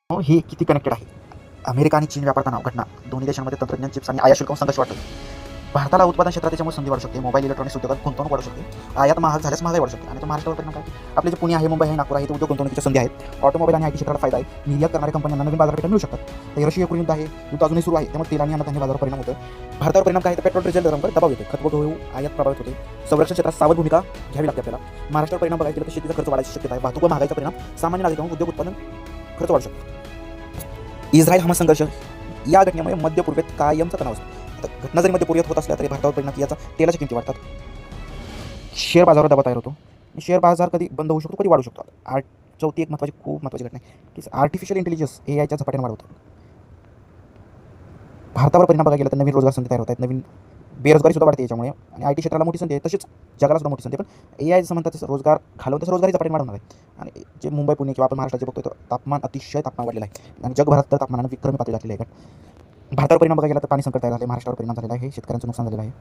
हे किती कनेक्टेड आहे. अमेरिका आणि चीन व्यापार तणाव घटना. दोन्ही देशांमध्ये तंत्रज्ञान, चिप्स आणि आयात शुल्कावर संघर्ष वाढतो. भारताला उत्पादन क्षेत्रात त्याच्यामुळे संधी वाढू शकते. मोबाईल इलेक्ट्रॉनिक्स उद्योगात गुंतवणूक वाढू शकते. आयात महाग झाल्यास महागाई वाढू शकते. आणि तो महाराष्ट्रावर परिणाम काय? आपले जे पुणे आहे, मुंबई आहे, नागपूर आहे, ते उद्योग गुंतवणुकीच्या संधी आहेत. ऑटोमोबाईल आणि आयटी क्षेत्राला फायदा आहे. निर्यात करणाऱ्या कंपन्यांना नवीन बाजारपेठा मिळू शकतात. तर रशिया युक्रेन युद्ध आहे. युद्ध अजूनही सुरू आहे. त्यामुळे तेल आणि अन्नधान्य बाजारावर परिणाम होतो. भारतावर परिणाम काय? तर पेट्रोल डिझेल दरांवर दबाव येतो. खत व गहू आयात प्रभावित होते. संरक्षण क्षेत्रात सावध भूमिका घ्यावी लागते आपल्याला. महाराष्ट्रावर परिणाम बघायला गेलं तर शेतीचा खर्च वाढायची शक्यता आहे. वाहतूक व महागाईचा परिणाम सामान्य नागरिकांवर उद्योग उत्पादन खर्च वाढू शकतो. इस्रायल हमास संघर्ष. या घटनेमुळे मध्य पूर्वेत कायमचा तणाव असतो. आता घटना जरी मध्य पूर्वेत होत असल्या तरी भारतावर परिणाम याचा तेलाच्या किमती वाढतात. शेअर बाजारावर दबाव तयार होतो. शेअर बाजार कधी बंद होऊ शकतो, कधी वाढू शकतो. चौथी एक खूप महत्त्वाची घटना आहे की आर्टिफिशियल इंटेलिजन्स AIच्या झपाट्याने वाढवतो. भारतावर परिणाम बघायला गेला तर नवीन रोजगार संधी तयार होत आहेत. नवीन बेरोजगारी सुद्धा वाढते याच्यामुळे. आणि आयटी क्षेत्राला मोठी संधी आहे. तसेच जगाला सुद्धा मोठी संधी आहे. पण AI जसं म्हणतात तसं रोजगार घालवून तसं रोजगारी झपाट्याने वाढवणार आहे. आणि जे मुंबई, पुणे किंवा आपण महाराष्ट्राचे बघतोय तर तापमान अतिशय वाढलेलं आहे. आणि जगभरात तर तापमानानं विक्रमी पातळी गाठलेली आहे. भारतावर परिणाम बघायला गेला तर पाणी संकट तयार झाले. महाराष्ट्रावर परिणाम झालेला आहे. शेतकऱ्यांचं नुकसान झालेलं आहे.